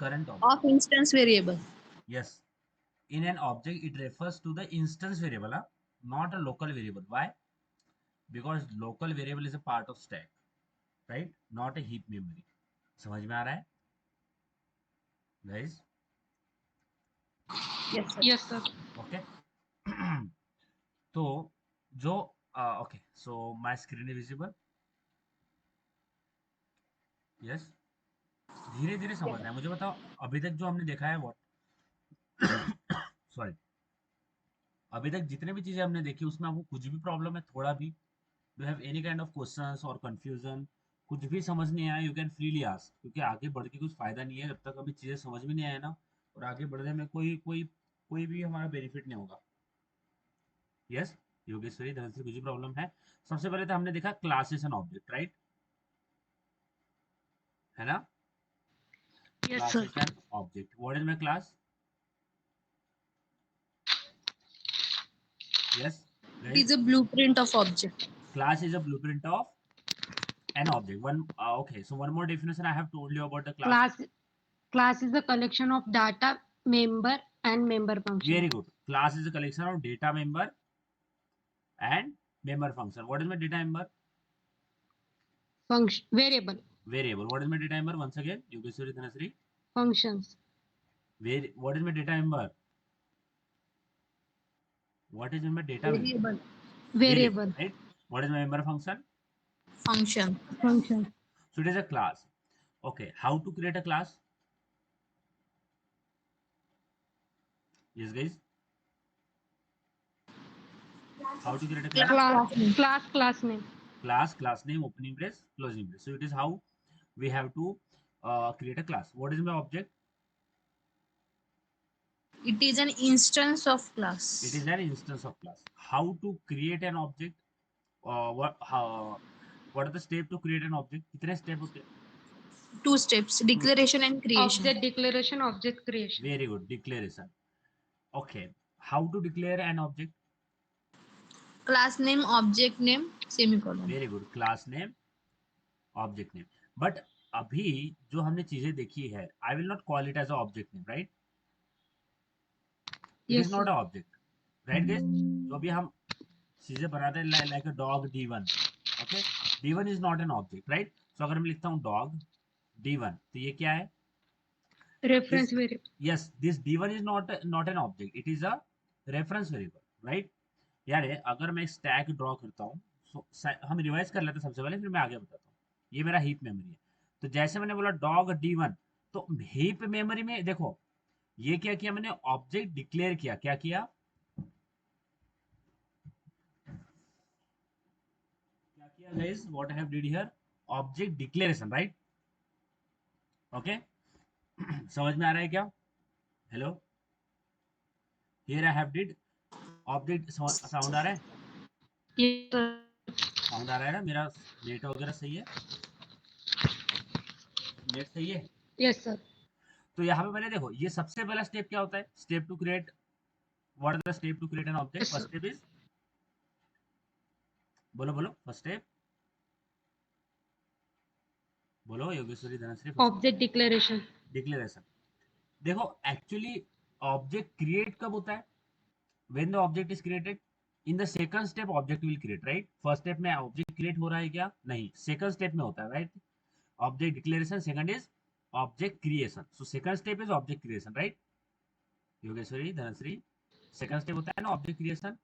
current object. Of instance variable. Yes. In an object, it refers to the instance variable, not a local variable. Why? Because local variable is a part of stack, right? Not a heap memory. समझ में आ रहा है guys? Yes, sir. Yes, sir. Okay. तो जो okay, so my screen is visible. Yes. धीरे धीरे समझना है। मुझे बताओ अभी तक जो हमने देखा है what सॉरी अभी तक जितने भी चीजें हमने देखी उसमें आपको कुछ भी प्रॉब्लम है थोड़ा भी, do have any kind of questions और कंफ्यूजन, कुछ भी समझ नहीं आया, यू कैन फ्रीली आस्क, क्योंकि आगे बढ़ के कुछ फायदा नहीं है जब तक अभी चीजें समझ में नहीं आए ना, और आगे बढ़ने में कोई भी हमारा बेनिफिट नहीं होगा। यस योगेश्वरी धनश्री, कुछ भी प्रॉब्लम है? सबसे पहले तो हमने देखा क्लासेस एंड ऑब्जेक्ट, राइट? है ना? Yes, sir. Classes and object. What is my class? Yes. It is a blueprint of object. Class is a blueprint of an object. Okay. So one more definition I have told you about the class. Class is a collection of data, member, and member function. Very good. Class is a collection of data, member, and member function. What is my data member? Function variable. Variable. What is my data member? Once again, Yogeshwari Dhanasri. Functions. What is my data member? What is my data member? Variable. Right. What is my member function? Function. Function. So it is a class. Okay. How to create a class? Yes, guys. How to create a class? Class name. Class name, opening brace, closing brace. So it is how we have to create a class. What is my object? It is an instance of class. It is an instance of class. How to create an object? What are the steps to create an object? कितने step होते हैं? 2 steps: declaration and creation. Object declaration, object creation. Very good, declaration. Okay. How to declare an object? Class name, object name, semicolon. Very good. Class name, object name. But अभी जो हमने चीजें देखी है, I will not call it as an object name, right? It is not an object, right guys? जो अभी हम चीजें बनाते हैं like a dog D1, okay? D1 is not an object, right? So अगर मैं लिखता हूँ dog D1, तो ये क्या है? Reference variable. Yes, this D1 is not an object. It is a reference variable, right? यार अगर मैं स्टैक ड्रॉ करता हूँ, हम रिवाइज कर लेते हैं सबसे पहले, फिर मैं आगे बताता हूँ। ये मेरा हीप मेमोरी है, तो जैसे मैंने बोला डॉग D1, तो हीप मेमोरी में देखो ये क्या किया मैंने, ऑब्जेक्ट डिक्लेयर किया। क्या किया? क्या किया guys? What I have did here? Object declaration, right? Okay, समझ में आ रहा है क्या? Hello, here I have did object. Sound आ रहा है? साउंड आ रहा है ना? मेरा नेट वगैरह सही है? नेट सही है? Yes sir. तो यहाँ पे मैंने देखो ये सबसे पहला स्टेप क्या होता है? Step to create, what is the step to create an object? First step is, बोलो बोलो, फर्स्ट स्टेप बोलो Yogeshwari Dhanashri. Object declaration. Declaration. देखो एक्चुअली ऑब्जेक्ट क्रिएट कब होता है? When the object is created. In the second step object will create, right? First step में object create हो रहा है क्या? नहीं, सेकंड स्टेप में होता है, right? Object declaration, second is object creation. So second step is object creation, right? Yogeshwari Dhanashree, second step होता है ना ऑब्जेक्ट क्रिएशन।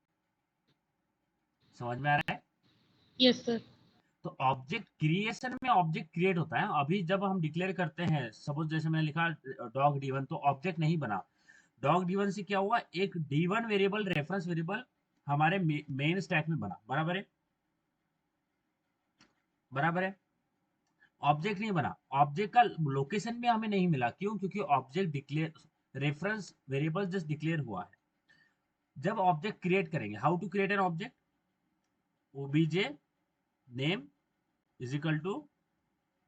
समझ में आ रहा है? Yes sir. तो ऑब्जेक्ट क्रिएशन में ऑब्जेक्ट क्रिएट होता है। अभी जब हम डिक्लेयर करते हैं, सपोज जैसे मैंने लिखा डॉग D1, तो ऑब्जेक्ट नहीं बना। डॉग D1 से क्या हुआ? एक D1 वेरिएबल, रेफरेंस वेरिएबल हमारे मेन स्टैक में बना। बराबर है? बराबर है? ऑब्जेक्ट नहीं बना। ऑब्जेक्ट का लोकेशन भी हमें नहीं मिला। क्यों? क्योंकि object declare, reference variable just declare हुआ है। जब ऑब्जेक्ट क्रिएट करेंगे, how to create an object? OBJ name is equal to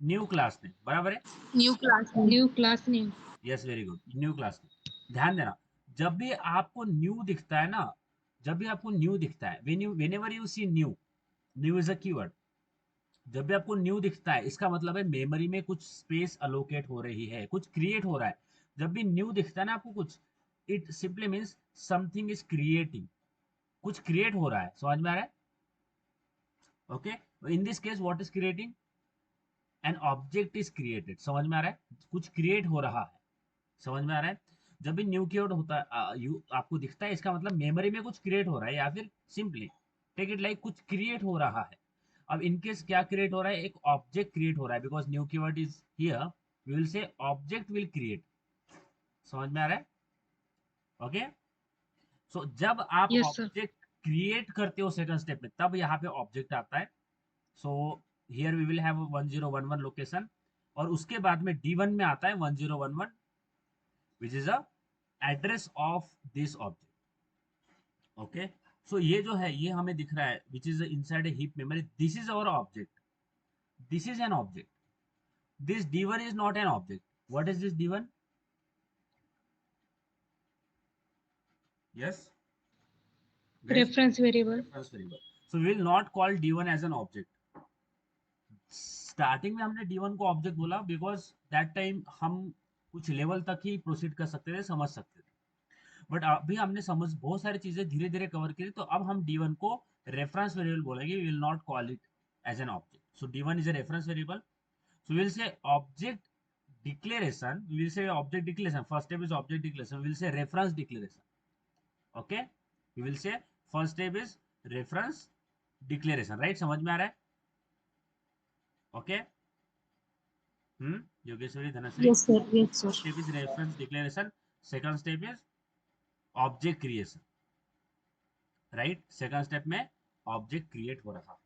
new class name. बराबर है? New class name. Yes, very good, new class name. ध्यान देना, जब भी आपको न्यू दिखता है ना, जब भी आपको न्यू दिखता है, whenever you see new, new is a keyword. जब भी आपको न्यू दिखता है, इसका मतलब है मेमोरी में कुछ स्पेस अलोकेट हो रही है, कुछ क्रिएट हो रहा है। जब भी न्यू दिखता है ना आपको कुछ, it simply means something is creating, कुछ क्रिएट हो रहा है, समझ में आ रहा है? Okay, in this case what is creating? An object is created, समझ में आ रहा है? कुछ क्रिएट हो रहा है, समझ में आ रहा है? जब भी न्यू कीवर्ड होता है आपको दिखता है, इसका मतलब मेमोरी में कुछ क्रिएट हो रहा है, या फिर सिंपली टेक इट लाइक कुछ क्रिएट हो रहा है। अब इनकेस क्या क्रिएट हो रहा है? एक ऑब्जेक्ट क्रिएट हो रहा है, because new keyword is here, we will say object will create, समझ में आ रहा है? ओके, सो जब आप Yes, sir. ऑब्जेक्ट क्रिएट करते हो सेकंड स्टेप में, तब यहाँ पे ऑब्जेक्ट आता है। So here we will have 1011 location, और उसके बाद में D1 में आता है 1011, which is a address of this object. Okay, so ये जो है ये हमें दिख रहा है, which is inside a heap memory, this is our object, this is an object, this D1 is not an object. What is this D1? Yes, guys, Reference variable. reference variable. So we will not call D1 as an object. Starting में हमने D1 को object बोला because that time हम कुछ level तक ही proceed कर सकते थे, समझ सकते थे। बट अभी हमने समझ बहुत सारी चीजें धीरे धीरे कवर करी, तो अब हम D1 को रेफरेंस वेरिएबल बोलेंगे, we will not call it as an object. So D1 is a reference variable, so we'll say object declaration, we will say object declaration, first step is object declaration, we will say reference declaration, okay, we will say first step is reference declaration, right? समझ में आ रहा है? Okay, Yogeshwari, Dhanashree, Yes, sir. Yes, sir. first step is reference declaration, second step is object creation, right? second step में object create हो रहा।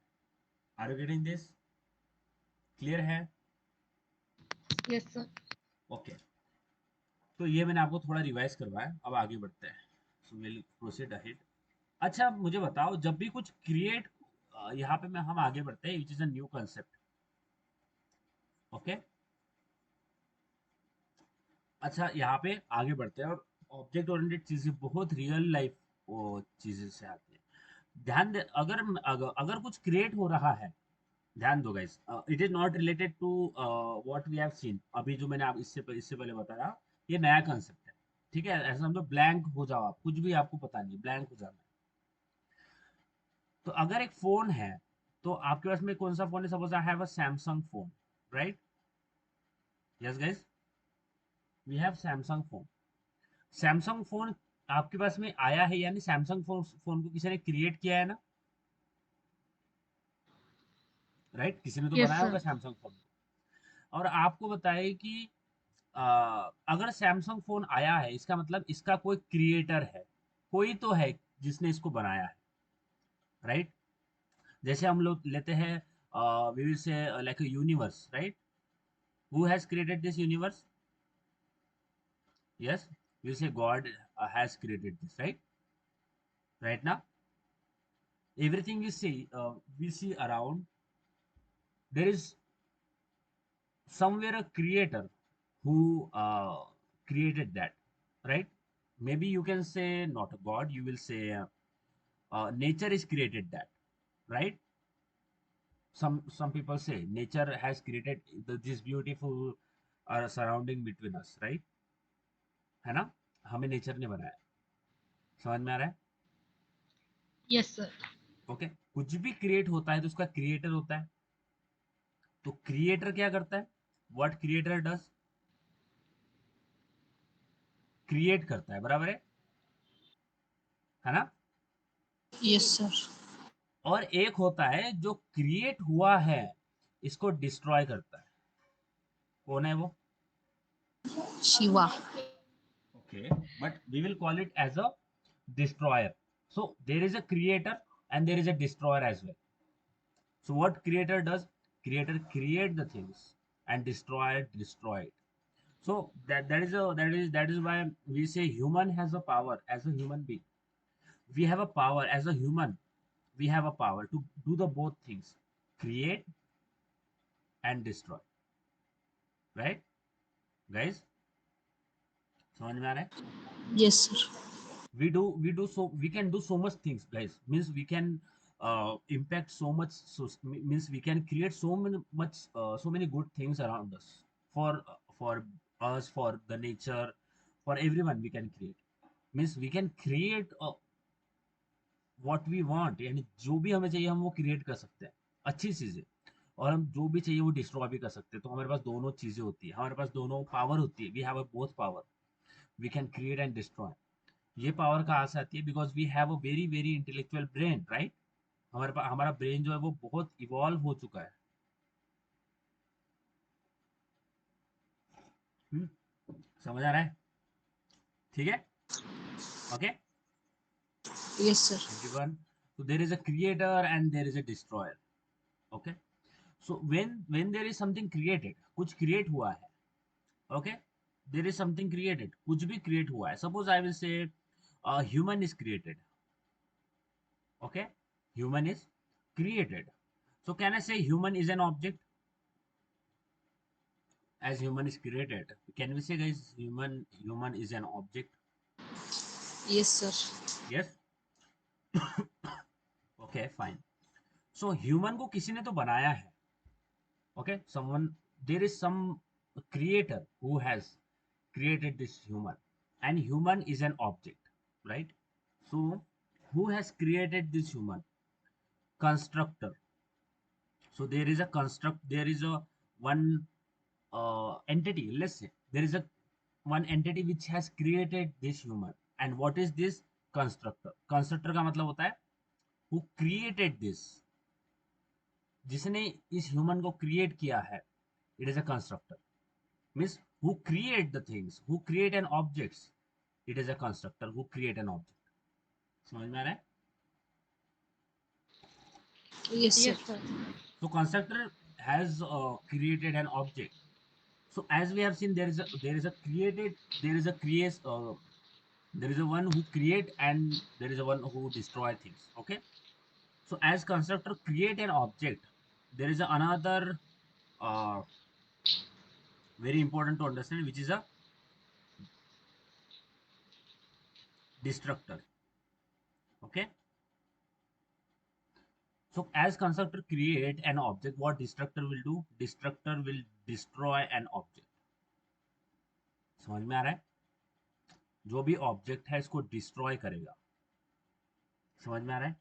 are you getting this? clear है? Yes, sir. Okay, तो ये मैंने आपको थोड़ा रिवाइज करवाया, अब आगे बढ़ते हैं। So will proceed ahead. अच्छा मुझे बताओ, जब भी कुछ क्रिएट, यहाँ पे मैं हम आगे बढ़ते हैं, विच is a new concept. Okay, अच्छा यहाँ पे आगे बढ़ते हैं, और ऑब्जेक्ट ओरिएंटेड चीजें बहुत रियल लाइफ चीजें से आती है। ध्यान दे, अगर कुछ क्रिएट हो रहा है, ध्यान दो guys, it is not related to what we have seen. अभी जो मैंने आप इससे पहले बताया, ये नया कंसेप्ट है, ठीक है? ऐसा समझो ब्लैंक हो जाओ आप, कुछ भी आपको पता नहीं, ब्लैंक हो जाना है। तो अगर एक फोन है, तो आपके पास में कौन सा फोन है? Suppose I have a Samsung phone, right? Yes guys, we have Samsung phone. Samsung phone आपके पास में आया है, यानी सैमसंग फोन को किसी ने क्रिएट किया है ना, राइट? किसी ने तो Yes, बनाया sir. होगा सैमसंग फोन। और आपको बताए कि अगर सैमसंग फोन आया है, इसका मतलब इसका कोई क्रिएटर है, कोई तो है जिसने इसको बनाया है, राइट? जैसे हम लोग लेते हैं, we will say like a universe, right? Who has created this universe? Yes, we say God has created this, right? Right now, everything we see around, there is somewhere a creator who created that, right? Maybe you can say not a God, you will say nature is created that, right? Some people say nature has created this beautiful surrounding between us, right? है ना? हमें nature ने बनाया, समझ में आ रहा है? Yes, sir. ओके, कुछ भी क्रिएट होता है तो उसका क्रिएटर होता है। तो क्रिएटर क्या करता है? What creator does? क्रिएट करता है, बराबर है ना? Yes, sir. और एक होता है जो क्रिएट हुआ है, इसको डिस्ट्रॉय करता है। कौन है वो? Shiva. Okay, but we will call it as a destroyer. So there is a creator and there is a destroyer as well. So what creator does? Creator create the things and destroy it. So that is why we say human has a power. As a human being, we have a power. As a human, we have a power to do the both things, create and destroy, right guys? समझ में आ रहा है? Yes, sir. We do so we can do so much things, guys, means we can impact so much, so means we can create so many good things around us, for us, for the nature, for everyone we can create, means we can create what we want, यानी जो भी हमें चाहिए हम वो create कर सकते हैं, अच्छी चीजें, और हम जो भी चाहिए वो डिस्ट्रॉय भी कर सकते हैं। तो हमारे पास दोनों चीजें होती है, हमारे पास दोनों पावर होती है, we have a both power, we can create and destroy. ये पावर कहाँ से आती है? Because we have a very very intellectual brain, right? हमारे पास हमारा ब्रेन जो है वो बहुत इवॉल्व हो चुका है। हम्म, समझ आ रहा है? ठीक है, okay Yes, sir. Everyone. So there is a creator and there is a destroyer. Okay. So when there is something created, कुछ create हुआ है, okay, there is something created, कुछ भी create हुआ है, suppose I will say a human is created, okay, human is created, so can I say human is an object? As human is created, can we say guys human is an object? Yes, sir. Yes. Okay, fine. So human को किसी ने तो बनाया है, okay, someone, there is some creator who has created this human, and human is an object, right? So who has created this human? Constructor. So there is a construct, there is a one entity, let's say there is a one entity which has created this human, and what is this? Constructor. Constructor का मतलब होता है who created this, जिसने इस human को create किया है, it is a constructor. Means who create the things, who create N objects, it is a constructor who create an object. समझ में आ रहा है? Yes, sir. Yes, sir. So constructor has created an object. So as we have seen, there is a created, there is a create, there is a one who create and there is a one who destroy things. Okay. So as constructor create an object, there is another uh, very important to understand, which is a destructor. Okay. So as constructor create an object, what destructor will do? Destructor will destroy an object. समझ में आ रहा है? जो भी object है इसको destroy करेगा। समझ में आ रहा है?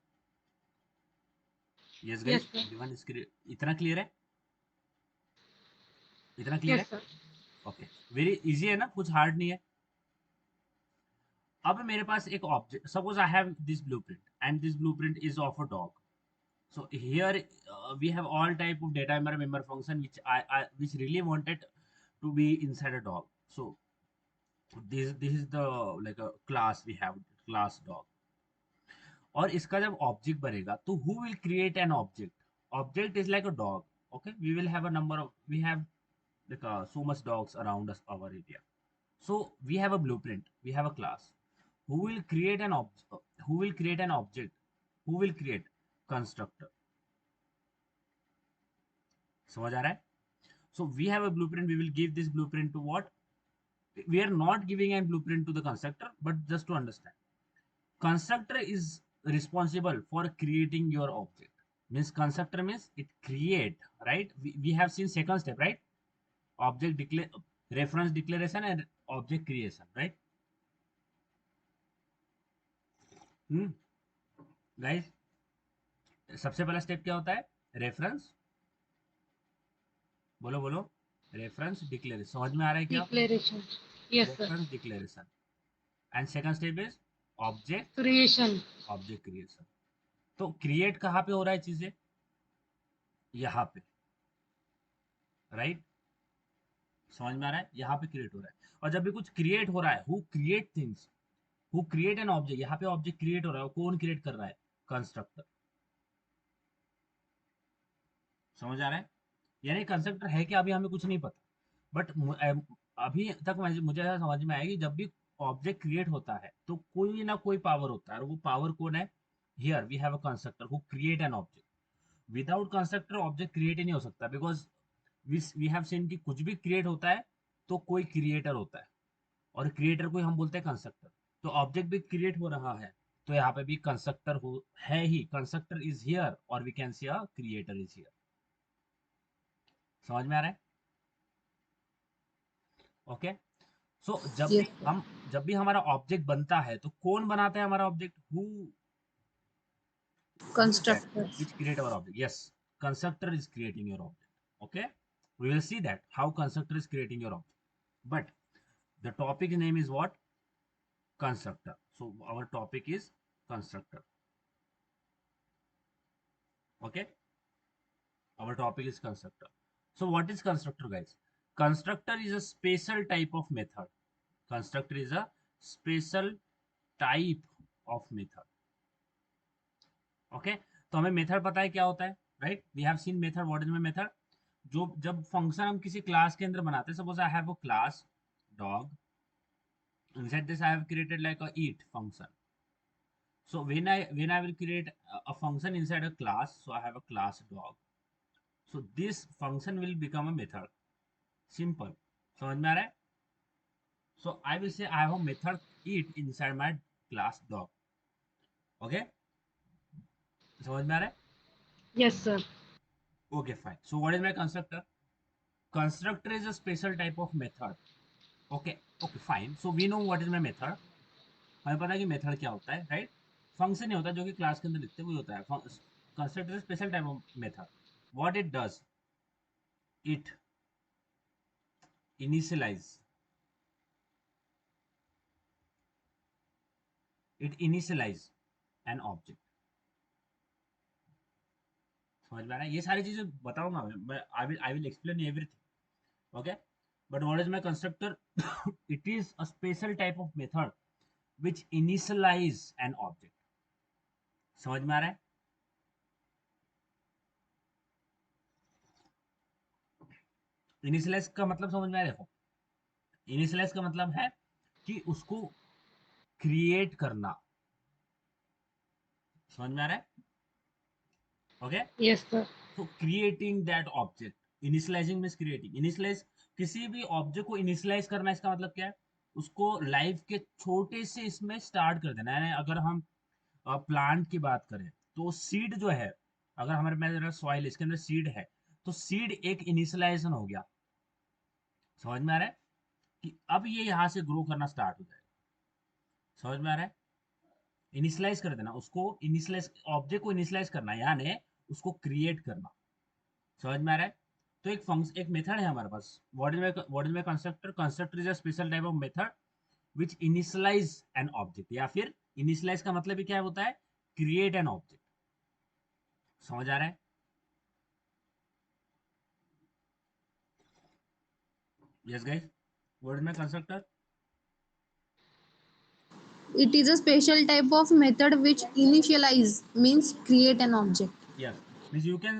Yes Yes, guys, sir. Everyone is clear? इतना क्लियर है? इतना क्लियर है? Yes, sir. Okay, very easy है ना, कुछ हार्ड नहीं है। अब मेरे पास एक object, suppose I have this blueprint and this blueprint is of a dog. So here we have all type of data member function which I which really wanted to be inside a dog. So this is the like a class, we have class dog. और इसका जब object बनेगा तो who will create an object? Object is like a dog. Okay, we will have a number of, we have like so much dogs around us, our area. So we have a blueprint, we have a class. Who will create an object? Who will create an object? Who will create? Constructor. समझ आ रहा है? So we have a blueprint. We will give this blueprint to what? We are not giving a blueprint to the constructor, but just to understand, constructor is responsible for creating your object. Means constructor means it create, right? We have seen second step, right? Object declare, reference declaration and object creation, right? Guys, सबसे पहला step क्या होता है? Reference, बोलो बोलो, reference declaration. समझ में आ रहा है क्या? Declaration. Yes, sir. Reference declaration and second step is object, Creation. Object creation. तो क्रिएट कहाँ पे हो रहा है चीजें? यहाँ पे, राइट? समझ में आ रहा है? यहाँ पे क्रिएट हो रहा है। और जब भी कुछ क्रिएट हो रहा है, who create things, who create an object, यहाँ पे ऑब्जेक्ट क्रिएट हो रहा है, कौन क्रिएट कर रहा है? कंस्ट्रक्टर। समझ आ रहा है? यानी कंस्ट्रक्टर है क्या, अभी हमें कुछ नहीं पता, बट अभी तक मुझे ऐसा समझ में आया कि जब भी ऑब्जेक्ट क्रिएट होता है तो कोई ना कोई पावर होता है, और वो पावर कौन है? Here we have a constructor who create an object. Without constructor object create ही नहीं हो सकता, बिकॉज वी हैव सीन कि कुछ भी क्रिएट होता है तो कोई क्रिएटर होता है, और क्रिएटर को ही हम बोलते हैं कंस्ट्रक्टर। तो ऑब्जेक्ट भी क्रिएट हो रहा है तो यहाँ पे भी कंस्ट्रक्टर हो है ही, कंस्ट्रक्टर इज हियर, और we can see a creator is here. समझ में आ रहा है? ओके, सो जब भी Yes, sir. जब भी हमारा ऑब्जेक्ट बनता है तो कौन बनाता है हमारा object? Who is that Constructor. which create our object? Yes, constructor is creating your object. Okay, we will see that how constructor is creating your object. But the topic name is what? Constructor. So our topic is constructor. Okay, our topic is constructor. So what is constructor, guys? Constructor is a special type of method. Constructor is a special type of method. Okay, तो हमें method पता है क्या होता है, right? We have seen method. What is my method? जो जब function हम किसी क्लास के अंदर बनाते हैं, suppose I have a class dog, inside this I have created like a eat function. So when I will create a function inside a class, so I have a class dog, so this function will become a method. Simple. समझ में आ रहा है? So I will say I have a method eat inside my class dog. Okay, समझ में आ रहा है? Yes, sir. Okay, fine. So what is my constructor? Constructor is a special type of method. Okay, fine. So we know what is my method. हमें पता है कि method क्या होता है, राइट? फंक्शन ही होता है जो कि क्लास के अंदर लिखते हैं, वही होता है constructor is special type of method. What it does? It initialise an object. समझ में आ रहा है? ये सारी चीजें बताऊंगा मैं. I will explain everything. Okay, but what is my constructor? It is a special type of method which initialize an object. समझ में आ रहा है? इनिशियलाइज का मतलब समझ में आया? देखो, इनिशियलाइज का मतलब है कि उसको क्रिएट करना. समझ में आ रहा है? Okay, Yes, sir. तो creating that object. Initialising means creating. Initialise, किसी भी ऑब्जेक्ट को इनिशियलाइज करना, इसका मतलब क्या है? उसको लाइफ के छोटे से इसमें स्टार्ट कर देना है. अगर हम प्लांट की बात करें तो सीड जो है, अगर हमारे मेरा सॉइल इसके अंदर सीड है, तो सीड एक इनिशियलाइजेशन हो गया. समझ में आ रहा है कि अब ये यहां से ग्रो करना स्टार्ट हो जाएगा. समझ में आ रहा है? इनिशियलाइज कर देना उसको. इनिशियलाइज ऑब्जेक्ट को इनिशियलाइज करना यानी उसको क्रिएट करना. समझ में आ रहा है? तो एक फंक्शन, एक मेथड है हमारे पास. What is my constructor? Constructor is a special type of method which initialise an object. या फिर इनिशियलाइज का मतलब ही क्या होता है? Create an object. समझ आ रहा है? Yes guys, what is my constructor? It is a special type of method which initialize means create an object. Yes, means you can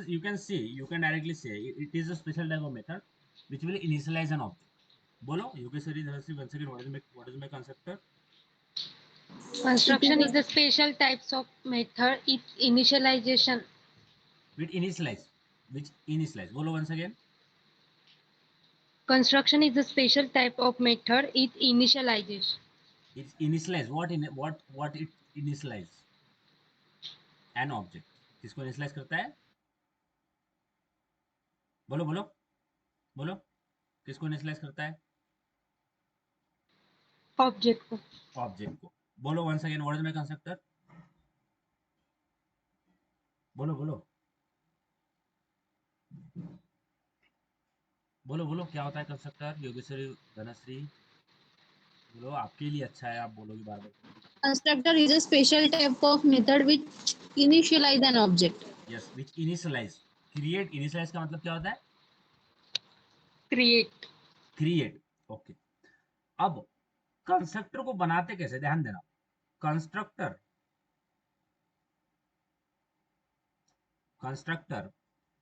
directly say it is a special type of method which will initialize an object. बोलो Yogeshwari, Dhanashree, once again, what is my constructor? It Construction is is a special types of method. Its initialization. Which initialize, बोलो once again. Construction is a special type of method. It initialization. It's initialize. What it initialize? An object. किसको initialize करता है? बोलो बोलो बोलो, किसको initialize करता है? Object को. ऑब्जेक्ट को. बोलो once again, what is my constructor? बोलो बोलो बोलो बोलो, क्या होता है कंस्ट्रक्टर? योगेश्वरी, धनश्री, बोलो, आपके लिए अच्छा है, आप बोलोगे बार बार. constructor is a special type of method which initialize an object. Yes, which initialise. Create, initialise का मतलब क्या होता है? Create. क्रिएट. ओके, अब कंस्ट्रक्टर को बनाते कैसे, ध्यान देना. Constructor constructor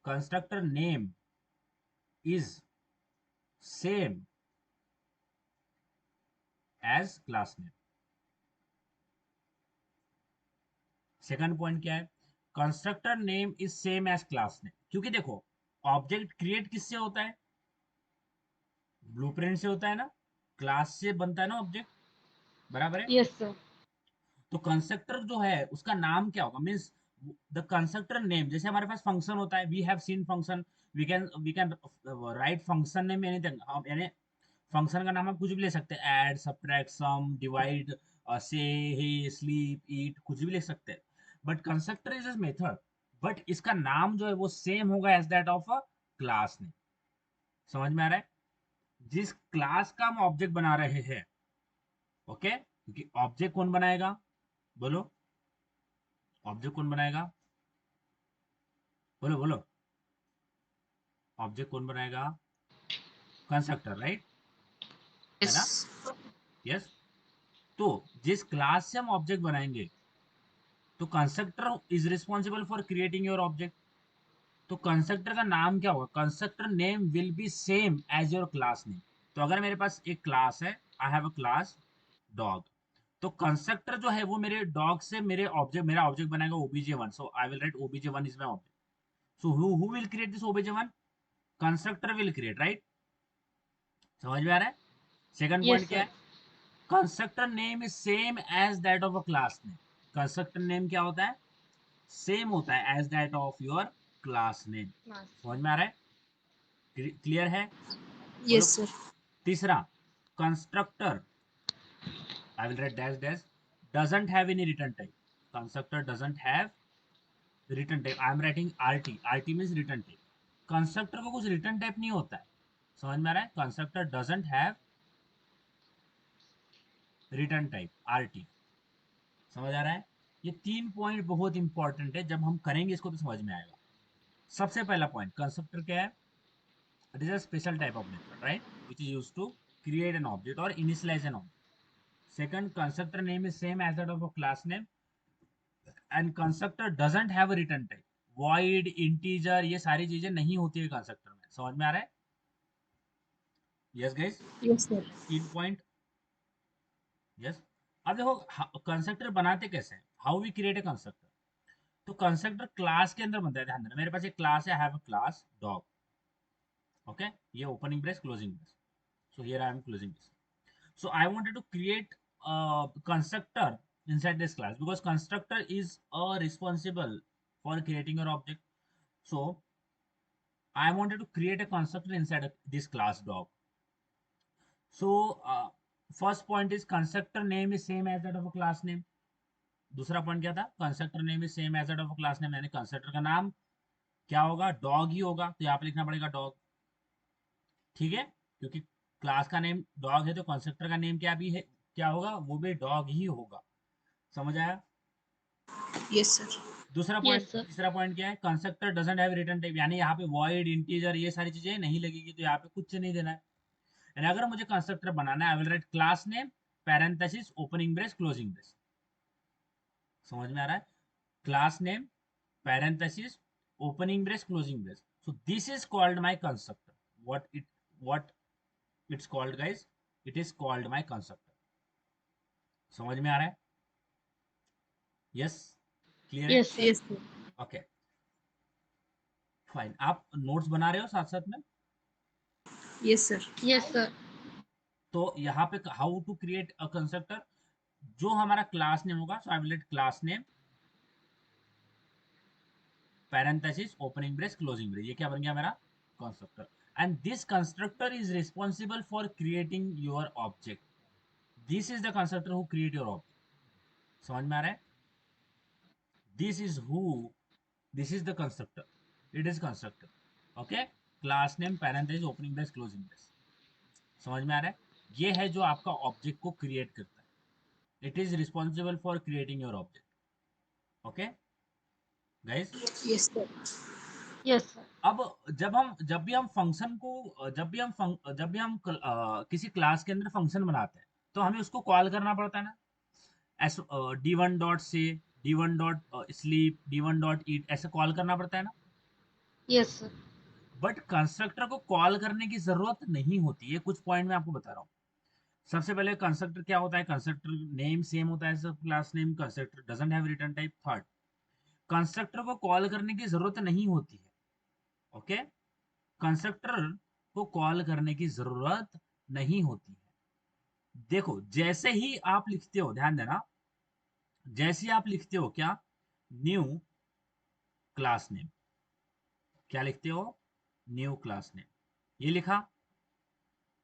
constructor name is same as class name. Second point क्या है? Constructor name is same as class name. क्योंकि देखो, ऑब्जेक्ट क्रिएट किससे होता है? ब्लूप्रिंट से होता है ना. क्लास से बनता है ना ऑब्जेक्ट, बराबर है? Yes, sir. तो कंस्ट्रक्टर जो है उसका नाम क्या होगा? Means the constructor name. जैसे हमारे पास फंक्शन होता है, we have seen function, we can write function name anything. यानी फंक्शन का नाम आप कुछ भी ले सकते हैं, ऐड, सब्ट्रैक्ट, सम, डिवाइड, से, हे, स्लीप, ईट, कुछ भी लिख सकते हैं। But constructor is a method, but इसका नाम जो है वो सेम होगा as that of a class name. समझ में आ रहा है? जिस क्लास का हम ऑब्जेक्ट बना रहे हैं, ओके, क्योंकि ऑब्जेक्ट कौन बनाएगा, बोलो, ऑब्जेक्ट कौन बनाएगा, बोलो बोलो, ऑब्जेक्ट कौन बनाएगा? कंस्ट्रक्टर, राइट, है ना? Yes. यस। तो जिस क्लास से हम ऑब्जेक्ट बनाएंगे, तो constructor is responsible for creating your object. तो कंस्ट्रक्टर का नाम क्या होगा? Constructor name will be same as your class name. तो अगर मेरे पास एक क्लास है, I have a class dog, तो कंस्ट्रक्टर जो है वो मेरे डॉग से मेरा ऑब्जेक्ट बनाएगा obj1, so I will write obj1 is my object. So who will create this obj1? Constructor will create, right? समझ में आ रहा है? सेकंड Yes, पॉइंट क्या sir. है? Constructor name is same as that of a class name. Constructor name क्या होता है? सेम होता है as that of your class name. समझ में आ रहा है? क्लियर है? Yes, बोलो। sir. तीसरा, constructor, I will right dash dash, doesn't have any return type. Constructor doesn't have return type, I am writing RT, RT means return type. Constructor को कुछ रिटर्न टाइप नहीं होता है। समझ में आ रहा है? Constructor doesn't have return type, RT. समझ आ रहा है? ये 3 पॉइंट बहुत इंपॉर्टेंट है, जब हम करेंगे इसको तो समझ में आएगा। सबसे पहला पॉइंट, कंस्ट्रक्टर क्या है? It is a special type of method, right, which is used to create an object or initialize an object. Second, constructor name is same as that of a class name, and constructor doesn't have a return type. Void, integer, ये सारी चीजें नहीं होती है constructor में। समझ में आ रहा है? Yes guys, Yes, sir. 3 point. Yes. अब देखो कंस्ट्रक्टर बनाते कैसे हैं, how we create a constructor. तो कंस्ट्रक्टर क्लास के अंदर बनता है। ध्यान देना, मेरे पास एक क्लास है, I have a class dog, okay, ये opening brace closing brace, so here I am closing this. So I wanted to create a constructor inside this class, because constructor is responsible for creating your object. So I wanted to create a constructor inside this class dog. So first point is constructor name is same as that of a class name. दूसरा point क्या था? Constructor name is same as that of a class name, यानी constructor का नाम क्या होगा? Dog ही होगा, तो यहाँ पे लिखना पड़ेगा डॉग। ठीक है, क्योंकि क्लास का नेम डॉग है, तो कंस्ट्रक्टर का नेम क्या भी है, क्या होगा? वो भी डॉग ही होगा। समझ आया? Yes, sir. दूसरा पॉइंट, Yes, sir. तीसरा पॉइंट क्या है? Constructor doesn't have return type, यानी यहाँ पे वॉइड, इंटीजर, ये सारी चीजें नहीं लगेगी, तो यहाँ पे कुछ नहीं देना है। यानी अगर मुझे कंस्ट्रक्टर बनाना है, आई will right class name, parenthesis, opening brace, closing brace. समझ में आ रहा है? Class name, parenthesis, opening brace, closing brace, so this is called my constructor. What it's called guys? It is called my constructor. समझ में आ रहा है? यस, क्लियर है? Yes, sir. Yes, sir. Okay, fine. आप नोट्स बना रहे हो साथ साथ में? Yes, sir. Yes, sir. तो यहाँ पे how to create a constructor, जो हमारा क्लास नेम होगा, so I will let class name, parenthesis, opening brace, closing brace, ये क्या बन गया मेरा? Constructor. And this constructor is responsible for creating your object. This is the constructor who create your object. समझ में आ रहा है? This is who, this is the constructor, it is constructor, okay. Class name, parenthesis, opening brace, closing brace. समझ में आ रहा है? ये है जो आपका ऑब्जेक्ट को क्रिएट करता है। It is responsible for creating your object, okay guys. Yes, sir. Yes, sir. अब जब भी हम फंक्शन को जब भी हम किसी क्लास के अंदर फंक्शन बनाते हैं, तो हमें उसको कॉल करना पड़ता है ना, एस d1 डॉट से, d1 dot sleep, d1 dot ईट, ऐसे कॉल करना पड़ता है ना। Yes, sir. बट कंस्ट्रक्टर को कॉल करने की जरूरत नहीं होती है। कुछ पॉइंट मैं आपको बता रहा हूँ। सबसे पहले कंस्ट्रक्टर क्या होता है? कंस्ट्रक्टर नेम सेम होता है सब class name, constructor doesn't have return type. Third, constructor को कॉल करने की जरूरत नहीं होती है, ओके। कंस्ट्रक्टर को कॉल करने की जरूरत नहीं होती है। देखो, जैसे ही आप लिखते हो, ध्यान देना, जैसे ही आप लिखते हो क्या? न्यू क्लास नेम, क्या लिखते हो? न्यू क्लास नेम, ये लिखा।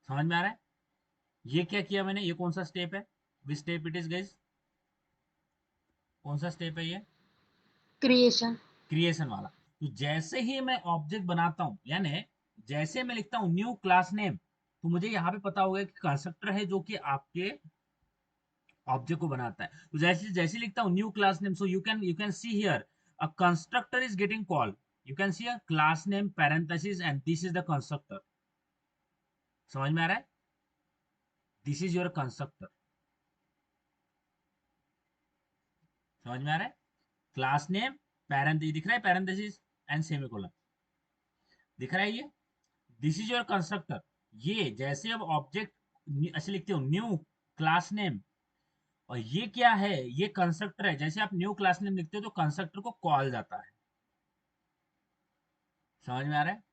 समझ में आ रहा है? ये क्या किया मैंने, ये कौन सा स्टेप है, which step it is guys, कौन सा स्टेप है ये, creation. क्रिएशन वाला। तो जैसे ही मैं ऑब्जेक्ट बनाता हूं, यानी जैसे मैं लिखता हूं न्यू क्लास नेम, तो मुझे यहाँ पे पता होगा कि कंस्ट्रक्टर है जो कि आपके ऑब्जेक्ट को बनाता है। तो जैसे जैसे लिखता हूं new class name, so you can see here a constructor is getting call, you can see a class name parenthesis and this is the constructor. समझ में आ रहा है, दिस इज योर कंस्ट्रक्टर। समझ में आ रहा है, क्लास नेम पैरेंथेसिस दिख रहा है, पैरेंथेसिस एंड सेमीकोलन दिख रहा है, ये दिस इज योर कंस्ट्रक्टर। ये जैसे अब ऑब्जेक्ट ऐसे लिखते हो न्यू क्लास नेम, और ये क्या है, ये कंस्ट्रक्टर है। जैसे आप न्यू क्लास नेम लिखते हो तो कंस्ट्रक्टर को कॉल जाता है। समझ में आ रहा है,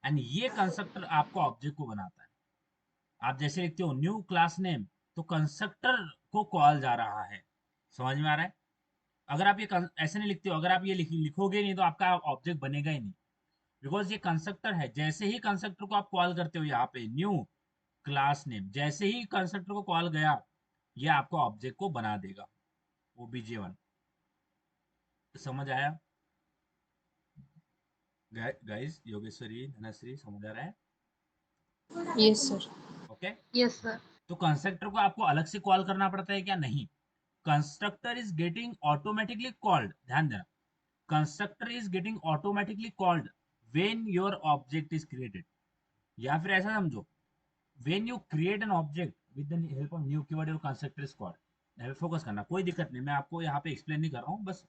एंड ये कंस्ट्रक्टर आपको ऑब्जेक्ट को बनाता है। आप जैसे लिखते हो न्यू क्लास नेम, तो कंस्ट्रक्टर को कॉल जा रहा है। समझ में आ रहा है, अगर आप ये ऐसे नहीं लिखते हो, अगर आप ये लिखोगे नहीं तो आपका ऑब्जेक्ट बनेगा ही नहीं, बिकॉज ये कंस्ट्रक्टर है। जैसे ही कंस्ट्रक्टर को आप कॉल करते हो यहाँ पे न्यू क्लास नेम, जैसे ही कंस्ट्रक्टर को कॉल गया, ये आपको ऑब्जेक्ट को बना देगा, वो बीजे1। समझ आया गाइस, योगेश्वरी, धनश्री, समझ आ रहा है, Yes, sir. Okay. Yes, sir. तो कंस्ट्रक्टर को आपको अलग से कॉल करना पड़ता है क्या, नहीं, constructor is getting automatically called, ध्यान देना, constructor is getting automatically called when your object is created. या फिर ऐसा समझो, when you create an object with the help of new keyword, your constructor is called। यहाँ पे फोकस करना, कोई दिक्कत नहीं, मैं आपको यहाँ पे एक्सप्लेन नहीं कर रहा हूँ, बस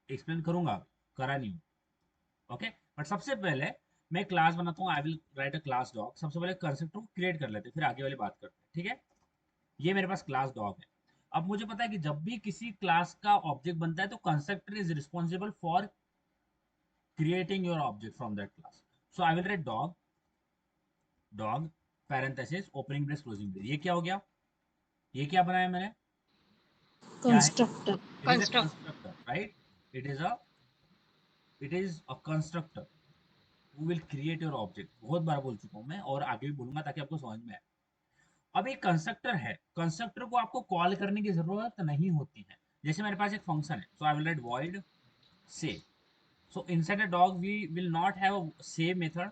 एक्सप्लेन करूंगा, करा नहीं हूँ, ओके। बट सबसे पहले मैं क्लास बनाता हूँ, आई will right a class dog. सबसे पहले कंस्ट्रक्टर को क्रिएट कर लेते हैं, फिर आगे वाली बात करते हैं, ठीक है। ये मेरे पास क्लास डॉग है। अब मुझे पता है कि जब भी किसी क्लास का ऑब्जेक्ट बनता है तो constructor is responsible for creating your object from that class. So I will write dog parenthesis opening brace closing brace. ये क्या हो गया, ये क्या बनाया मैंने, क्या है, Constructor. It is a Construct. Constructor, right, it is a constructor who will create your object. बहुत बार बोल चुका हूं मैं, और आगे भी बोलूंगा ताकि आपको समझ में आए। अब एक कंस्ट्रक्टर है, कंस्ट्रक्टर को आपको कॉल करने की जरूरत नहीं होती है। जैसे मेरे पास एक फंक्शन है, सो आई विल राइट वॉइड से, so inside a dog we will not have a say method,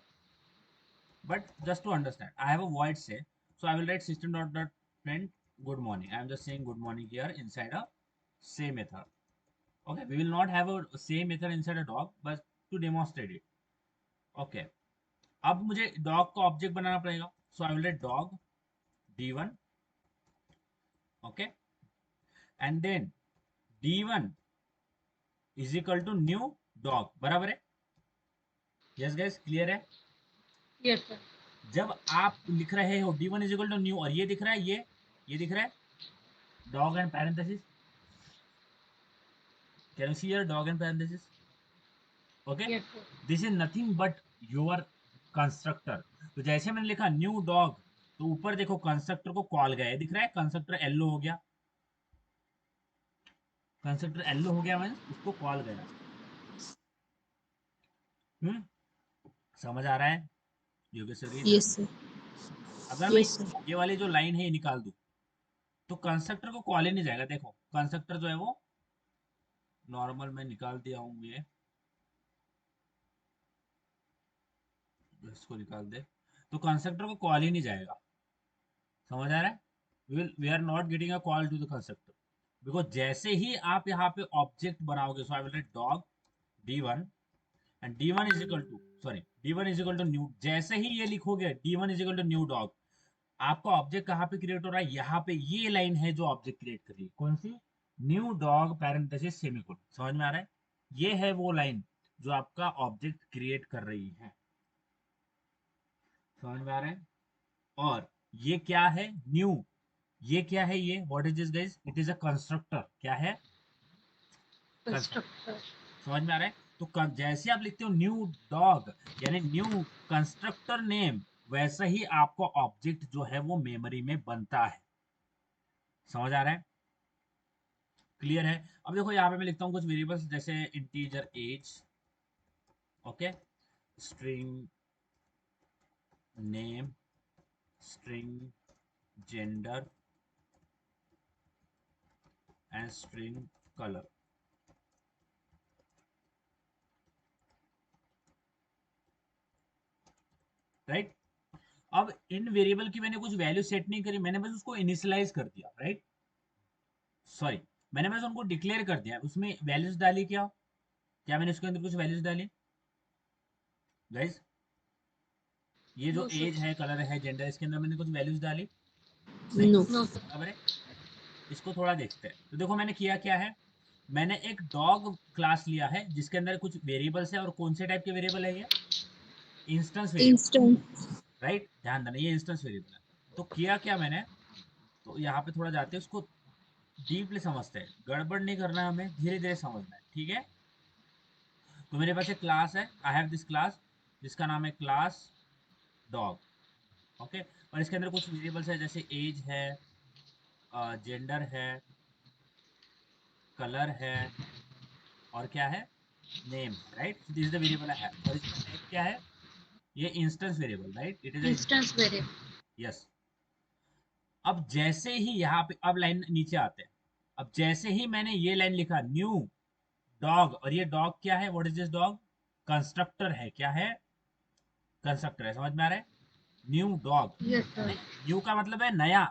but just to understand I have a void say, so I will write system.print good morning. I am just saying good morning here inside a say method. Okay, we will not have a say method inside a dog, but to demonstrate it, okay। अब मुझे dog का object बनाना पड़ेगा, so I will write dog d1, okay, and then d1 is equal to new dog, बराबर है, yes guys, clear है। Yes, sir. जब आप लिख रहे हो d1 is equal to new, और ये दिख रहा है, ये दिख रहा है dog and parenthesis, can you see here dog and parenthesis, okay, Yes, sir. this is nothing but your constructor। तो जैसे मैंने लिखा न्यू डॉग, तो ऊपर देखो कंस्ट्रक्टर को कॉल गया, दिख रहा है कंस्ट्रक्टर एलो हो गया, कंस्ट्रक्टर एलो हो गया, मींस उसको कॉल गया। हम्म, समझ आ रहा है योगेश्वरी, Yes, धनश्री। sir. अगर मैं Yes, sir. ये वाली जो लाइन है ये निकाल दूं, तो कंस्ट्रक्टर को कॉल ही नहीं जाएगा। देखो कंस्ट्रक्टर जो है वो नॉर्मल मैं निकाल दिया हूं, ये इसको निकाल दे, तो कंस्ट्रक्टर को कॉल ही नहीं जाएगा। समझ आ रहा है, we are not getting a call to the constructor, because जैसे ही आप यहाँ पे ऑब्जेक्ट बनाओगे, so I will write dog d1 and d1 is equal to, sorry, d1 is equal to new, जैसे ही ये लिखोगे d1 is equal to new dog, आपका ऑब्जेक्ट कहाँ पे क्रिएट हो रहा है, यहाँ पे ये लाइन है जो ऑब्जेक्ट क्रिएट कर रही है, कौन सी, न्यू डॉग पैरेंथेसिस सेमीकोलन। समझ में आ रहा है, ये है वो लाइन जो आपका ऑब्जेक्ट क्रिएट कर रही है। समझ में आ रहा है, और ये क्या है न्यू, ये क्या है, ये what is this guys, it is a constructor, क्या है, कंस्ट्रक्टर। Constructor. समझ में आ रहा है, तो जैसे आप लिखते हो न्यू डॉग यानी न्यू कंस्ट्रक्टर नेम, वैसा ही आपका ऑब्जेक्ट जो है वो मेमोरी में बनता है। समझ आ रहा है, क्लियर है। अब देखो यहाँ पे मैं लिखता हूँ कुछ वेरिएबल्स, जैसे integer age, okay, string name, string gender and string color. Right, अब इन वेरिएबल की मैंने कुछ वैल्यू सेट नहीं करी, मैंने बस उसको इनिशियलाइज कर दिया, राइट, सॉरी, मैंने बस उनको डिक्लेयर कर दिया, उसमें वैल्यूज डाली, क्या क्या मैंने उसके अंदर कुछ वैल्यूज डाली गाइस? ये जो No, sir. एज है, कलर है, जेंडर, इसके अंदर मैंने कुछ वैल्यूज डाली नहीं? No. No, sir. बराबर है। इसको थोड़ा देखते हैं, तो देखो मैंने किया क्या है, मैंने एक डॉग क्लास लिया है जिसके अंदर कुछ वेरिएबल्स है, और कौन से टाइप के वेरिएबल है ये? Instance variable, Instant. राइट, ध्यान देना ये इंस्टेंस वेरिएबल है। तो किया क्या मैंने, तो यहाँ पे थोड़ा जाते हैं, उसको डीपली समझते हैं, गड़बड़ नहीं करना है, हमें धीरे धीरे समझना है, ठीक है? तो मेरे पास एक क्लास है, आई हैव दिस क्लास जिसका नाम है क्लास डॉग, ओके, और इसके अंदर कुछ वेरिएबल्स है जैसे एज है, जेंडर है, कलर है, और क्या है, नेम है, right, this is the variable I have, और इसका टाइप क्या है, ये instance variable, right, it is a, Instance variable. Yes. अब जैसे ही यहाँ पे, अब लाइन नीचे आते हैं, अब जैसे ही मैंने ये लाइन लिखा न्यू डॉग, और ये डॉग क्या है, what is this dog, constructor है, क्या है, कंस्ट्रक्टर है, समझ में आ रहा है, न्यू डॉग, Yes, sir. यानी न्यू का मतलब है नया,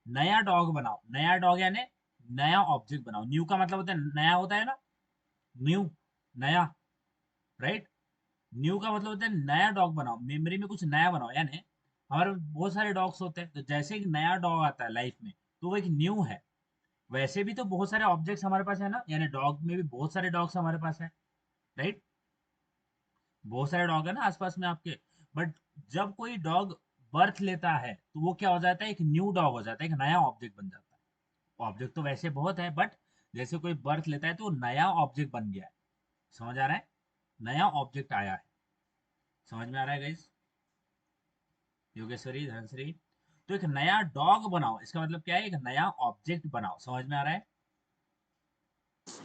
नया डॉग बनाओ, नया डॉग यानी नया ऑब्जेक्ट बनाओ, न्यू का मतलब होता है नया, होता है ना, न्यू, नया, राइट, न्यू का मतलब होता है नया डॉग बनाओ, मेमोरी में कुछ नया बनाओ, यानी हमारे पास बहुत सारे डॉग्स होते हैं, तो जैसे एक नया डॉग आता है लाइफ में, तो वो एक न्यू है। वैसे भी तो बहुत सारे ऑब्जेक्ट्स हमारे पास है ना, यानी डॉग में भी बहुत सारे डॉग्स हमारे पास है, राइट, बहुत सारे डॉग है ना आसपास में आपके, बट जब कोई डॉग बर्थ लेता है तो वो क्या हो जाता है, एक न्यू डॉग हो जाता है, एक नया ऑब्जेक्ट बन जाता है। ऑब्जेक्ट तो वैसे बहुत है, बट जैसे कोई बर्थ लेता है तो नया ऑब्जेक्ट बन गया है, समझ आ रहा है, नया ऑब्जेक्ट आया है, समझ में आ रहा है गाइस, योगेश्वरी, धनश्री, तो एक नया डॉग बनाओ, इसका मतलब क्या है, एक नया ऑब्जेक्ट बनाओ, समझ में आ रहा है,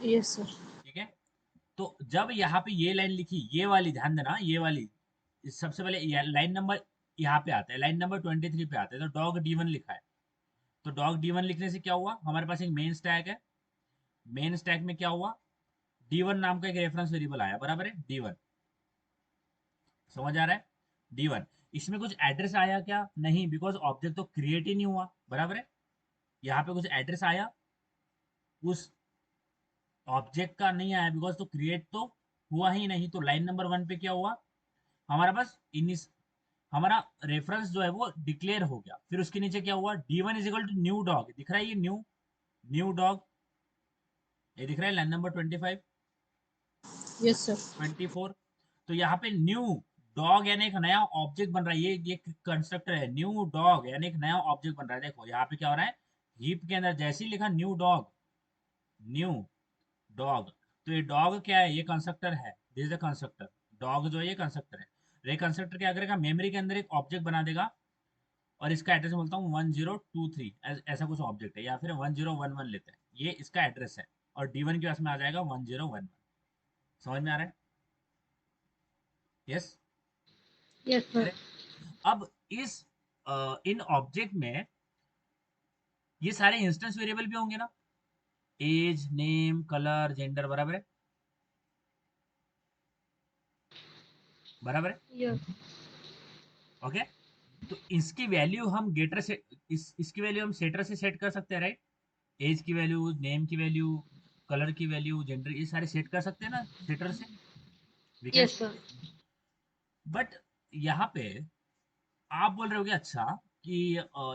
Yes, sir. ठीक है? तो जब यहाँ पे ये लाइन लिखी, ये वाली ध्यान देना, ये वाली, सबसे पहले लाइन नंबर यहाँ पे आता है, लाइन नंबर 23 पे आता है, तो डॉग D1 लिखा है, तो डॉग D1 लिखने से क्या हुआ, हमारे पास एक मेन स्टैक है, मेन स्टैक में क्या हुआ, D1 नाम का एक रेफरेंस वेरिएबल आया, बराबर है, D1, समझ आ रहा है, D1, इसमें कुछ एड्रेस आया क्या, नहीं, बिकॉज ऑब्जेक्ट तो क्रिएट ही नहीं हुआ, बराबर है, यहाँ पे कुछ एड्रेस आया, उस ऑब्जेक्ट का नहीं आया, बिकॉज तो क्रिएट तो हुआ ही नहीं, तो लाइन नंबर 1 पे क्या हुआ, हमारा पास इनिस, हमारा रेफरेंस जो है वो डिक्लेयर हो गया, फिर उसके नीचे क्या हुआ, D1 is equal to new dog, दिख रहा है ये न्यू, न्यू डॉग, ये दिख रहा है लाइन नंबर 25, Yes, sir. 24, तो यहाँ पे न्यू डॉग यानी एक नया ऑब्जेक्ट बन रहा है, ये कंस्ट्रक्टर है, न्यू डॉग यानी एक नया ऑब्जेक्ट बन रहा है, देखो यहाँ पे क्या हो रहा है, हीप के अंदर जैसे ही लिखा न्यू डॉग, न्यू डॉग, तो ये डॉग क्या है, ये कंस्ट्रक्टर है, this is the constructor, dog जो है ये कंस्ट्रक्टर है, ये कंस्ट्रक्टर क्या करेगा, मेमोरी के अंदर एक ऑब्जेक्ट बना देगा, और इसका एड्रेस बोलता हूँ 1023, ऐसा कुछ ऑब्जेक्ट है, या फिर 1011 लेते हैं, ये इसका एड्रेस है, और D1 के पास में आ जाएगा 1011, समझ में आ रहा है, यस, Yes, क्लियर sir. है? अब इस इन ऑब्जेक्ट में ये सारे इंस्टेंस वेरिएबल भी होंगे ना, एज, नेम, कलर, जेंडर, बराबर है, बराबर है, Yes. ओके, तो इसकी वैल्यू हम गेटर से, इसकी वैल्यू हम सेटर से सेट कर सकते हैं, राइट, एज की वैल्यू, नेम की वैल्यू, कलर की वैल्यू, जेंडर, ये सारे सेट कर सकते हैं ना सेटर से, we can Yes, set sir. This, but यहाँ पे आप बोल रहे हो कि अच्छा, कि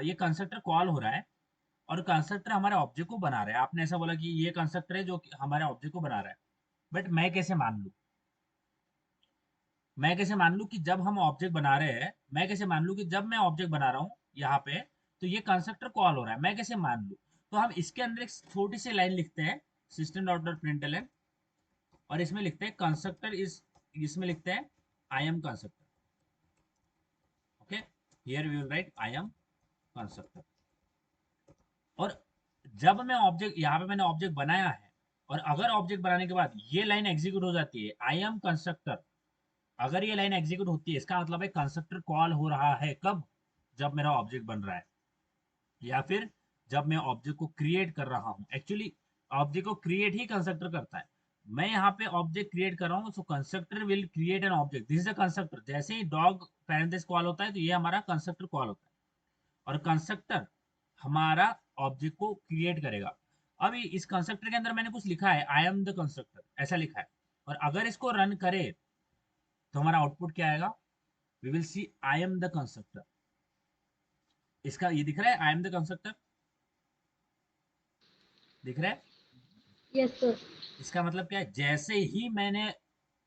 ये कंस्ट्रक्टर कॉल हो रहा है, और कंस्ट्रक्टर हमारे ऑब्जेक्ट को बना रहा है, आपने ऐसा बोला कि ये कंस्ट्रक्टर है जो कि हमारे ऑब्जेक्ट को बना रहा है, बट मैं कैसे मान लूँ, मैं कैसे मान लूँ कि जब हम ऑब्जेक्ट बना रहे हैं, मैं कैसे मान लूँ कि जब मैं ऑब्जेक्ट बना रहा हूँ यहाँ पे, तो ये कंस्ट्रक्टर कॉल हो रहा है, मैं कैसे मान लूँ, तो हम इसके अंदर एक छोटी सी लाइन लिखते हैं, सिस्टम डॉट डॉट प्रिंटलन, और इसमें लिखते हैं कंस्ट्रक्टर इज, इसमें लिखते हैं I am constructor, okay, here we will write I am constructor, और जब मैं ऑब्जेक्ट, यहाँ पे मैंने ऑब्जेक्ट बनाया है, और अगर ऑब्जेक्ट बनाने के बाद ये लाइन एग्जीक्यूट हो जाती है, आई एम कंस्ट्रक्टर, अगर ये लाइन एग्जीक्यूट होती है, इसका मतलब है कंस्ट्रक्टर कॉल हो रहा है, कब, जब मेरा ऑब्जेक्ट बन रहा है, या फिर जब मैं ऑब्जेक्ट को क्रिएट कर रहा हूं। एक्चुअली ऑब्जेक्ट को क्रिएट ही कंस्ट्रक्टर करता है। मैं यहाँ पे ऑब्जेक्ट क्रिएट कर रहा हूँ, so constructor will create an object, this is a constructor. जैसे ही डॉग पैरेंथेसिस कॉल होता है तो ये हमारा कंस्ट्रक्टर कॉल होता है, और कंस्ट्रक्टर हमारा ऑब्जेक्ट को क्रिएट करेगा। अभी इस कंस्ट्रक्टर के अंदर मैंने कुछ लिखा है, आई एम द कंस्ट्रक्टर ऐसा लिखा है, और अगर इसको रन करे तो हमारा आउटपुट क्या आएगा, we will see I am the constructor. इसका ये दिख रहा है, आई एम द कंस्ट्रक्टर दिख रहा है। Yes, sir. इसका मतलब क्या है, जैसे ही मैंने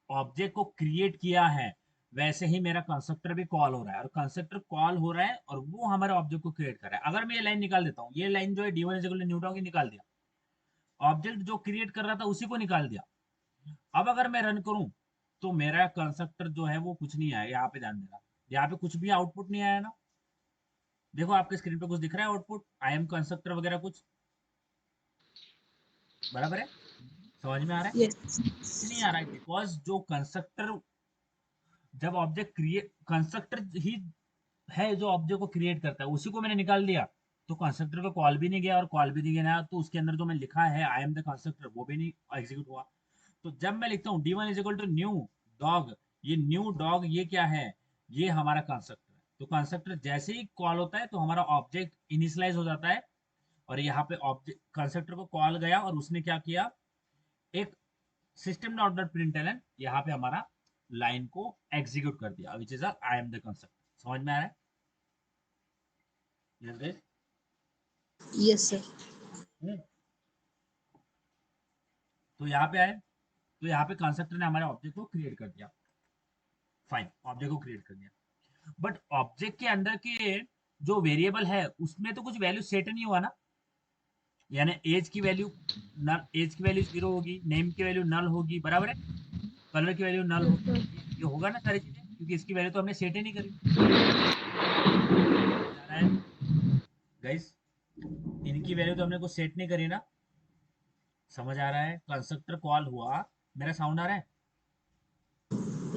ऑब्जेक्ट को क्रिएट किया है वैसे ही मेरा कंस्ट्रक्टर भी कॉल हो रहा है, और कंस्ट्रक्टर कॉल हो रहा है और वो हमारे ऑब्जेक्ट को क्रिएट कर रहा है। अगर मैं ये लाइन निकाल देता हूँ, ये लाइन जो है d1 इज न्यू डॉग निकाल दिया, ऑब्जेक्ट जो क्रिएट कर रहा था उसी को निकाल दिया। अब अगर मैं रन करूं तो मेरा कंस्ट्रक्टर जो है वो कुछ नहीं आया, यहाँ पे ध्यान देना, यहाँ पे कुछ भी आउटपुट नहीं आया ना। देखो आपके स्क्रीन पे कुछ दिख रहा है आउटपुट, आई एम कंस्ट्रक्टर वगैरह कुछ, बराबर है, समझ में आ रहा है। Yes. कुछ नहीं आ रहा है, बिकॉज जो कंस्ट्रक्टर, जब ऑब्जेक्ट क्रिएट, कंस्ट्रक्टर ही है जो ऑब्जेक्ट को क्रिएट करता है, उसी को मैंने निकाल दिया, तो कंस्ट्रक्टर को कॉल भी नहीं गया और कॉल भी नहीं गया, तो उसके अंदर जो मैं लिखा है आई एम द कंस्ट्रक्टर वो भी नहीं एग्जीक्यूट हुआ। तो जब मैं लिखता हूँ d1 is equal to new dog, ये न्यू डॉग ये क्या है, ये हमारा कंस्ट्रक्टर है। तो कंस्ट्रक्टर जैसे ही कॉल होता है तो हमारा ऑब्जेक्ट इनिशियलाइज हो जाता है, और यहाँ पे ऑब्जेक्ट कंस्ट्रक्टर को कॉल गया और उसने क्या किया, एक सिस्टम डॉट डॉट प्रिंटलन यहाँ पे हमारा लाइन को एग्जीक्यूट कर दिया, which is I am the constructor. समझ में आ रहा है? Yes, guys? Yes, sir. तो यहाँ पे आए, तो यहाँ पे कंस्ट्रक्टर ने हमारे ऑब्जेक्ट को क्रिएट कर दिया, फाइन, ऑब्जेक्ट को क्रिएट कर दिया। बट ऑब्जेक्ट के अंदर के जो वेरिएबल है उसमें तो कुछ वैल्यू सेट नहीं हुआ ना, यानी एज की वैल्यू नल, एज की वैल्यू 0 होगी, नेम की वैल्यू नल होगी, बराबर है, कलर की वैल्यू नल Yes, होगी, sir. ये होगा ना सारी चीजें, क्योंकि इसकी वैल्यू तो हमने सेट ही नहीं करी। समझ आ रहा है गाइस? इनकी वैल्यू तो हमने कुछ सेट नहीं करी ना। समझ आ रहा है? कंस्ट्रक्टर कॉल हुआ, मेरा साउंड आ रहा है?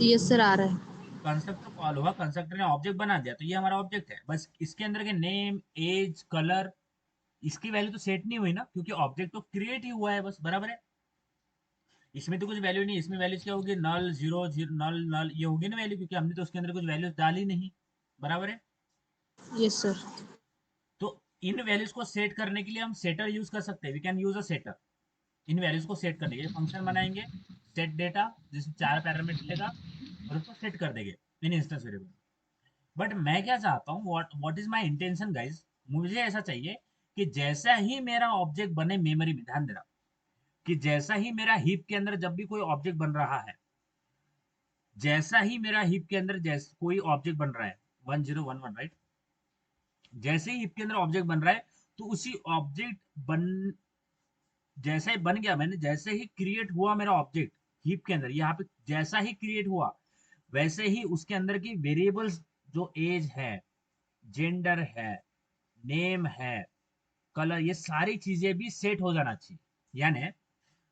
Yes, sir. आ रहा है. कंस्ट्रक्टर कॉल हुआ, कंस्ट्रक्टर ने ऑब्जेक्ट बना दिया, तो ये हमारा ऑब्जेक्ट है, बस इसके अंदर के नेम एज कलर इसकी वैल्यू तो सेट नहीं हुई ना, क्योंकि ऑब्जेक्ट तो क्रिएट ही हुआ है बस, बराबर है। इसमें तो कुछ वैल्यू नहीं, इसमें वैल्यूज क्या होगी, नल जीरो जीरो नल नल ये होगी ना वैल्यू, क्योंकि हमने तो उसके अंदर कुछ वैल्यूज डाली नहीं, बराबर है। Yes, sir. तो इन वैल्यूज को सेट करने के लिए हम सेटर यूज कर सकते हैं, we can use a setter. इन वैल्यूज को सेट करने के लिए फंक्शन बनाएंगे, सेट डेटा, जिसमें 4 पैरामीटर लेगा और उसको सेट कर देंगे इन इंस्टेंस वेरिएबल। बट मैं क्या चाहता हूँ, what is my intention guys, मुझे ऐसा चाहिए कि जैसा ही मेरा ऑब्जेक्ट बने मेमोरी में, ध्यान देना, कि जैसा ही मेरा हीप के अंदर जब भी कोई ऑब्जेक्ट बन रहा है, जैसा ही मेरा हीप के अंदर जैसे कोई ऑब्जेक्ट बन रहा है 1011 राइट, जैसे ही हीप के अंदर ऑब्जेक्ट बन रहा है, तो उसी ऑब्जेक्ट बन, जैसे ही बन गया मैंने, जैसे ही क्रिएट हुआ मेरा ऑब्जेक्ट हीप के अंदर, यहाँ पे जैसा ही क्रिएट हुआ वैसे ही उसके अंदर की वेरिएबल्स, जो एज है, जेंडर है, नेम है, कलर, ये सारी चीजें भी सेट हो जाना चाहिए। यानी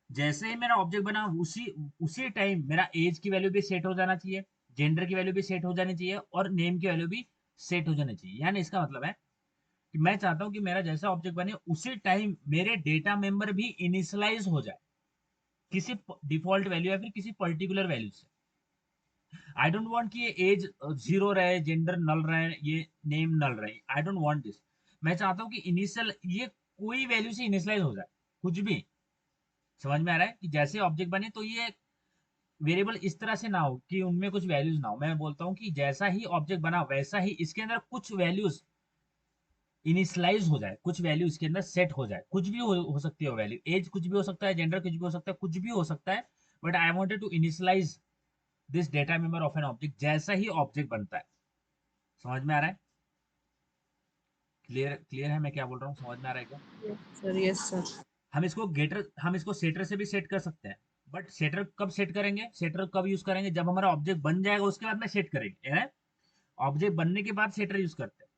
जैसे ही मेरा ऑब्जेक्ट बना उसी उसी टाइम मेरा एज की वैल्यू भी सेट हो जाना चाहिए, जेंडर की वैल्यू भी सेट हो जानी चाहिए, और नेम की वैल्यू भी सेट हो जानी चाहिए। यानी इसका मतलब है कि मैं चाहता हूं कि मेरा जैसा ऑब्जेक्ट बने उसी टाइम मेरे डेटा मेंबर भी इनिशियलाइज हो जाए किसी डिफॉल्ट वैल्यू या फिर किसी पर्टिकुलर वैल्यू से। आई डोंट वांट कि ये एज 0 रहे, जेंडर नल रहे, ये नेम नल रहे, आई डोंट वांट दिस। मैं चाहता हूं कि इनिशियल ये कोई वैल्यू से इनिशियलाइज हो जाए, कुछ भी। समझ में आ रहा है कि जैसे ऑब्जेक्ट बने तो ये वेरिएबल इस तरह से ना हो कि उनमें कुछ वैल्यूज ना हो। मैं बोलता हूँ कि जैसा ही ऑब्जेक्ट बना वैसा ही इसके अंदर कुछ वैल्यूज इनिशियलाइज हो जाए, कुछ वैल्यू इसके अंदर सेट हो जाए, कुछ भी हो सकती है वैल्यू, एज कुछ भी हो सकता है, जेंडर कुछ भी हो सकता है, कुछ भी हो सकता है, but I wanted to initialise this data member of an object जैसा ही ऑब्जेक्ट बनता है। समझ में आ रहा है? क्लियर क्लियर है मैं क्या बोल रहा हूँ? समझ में आ रहा है क्या? Yes, sir. Yes, sir. हम इसको सेटर से भी सेट कर सकते हैं, बट सेटर कब सेट करेंगे, सेटर कब यूज करेंगे, जब हमारा ऑब्जेक्ट बन जाएगा उसके बाद में सेट करेंगे, है ऑब्जेक्ट बनने के बाद सेटर यूज करते हैं।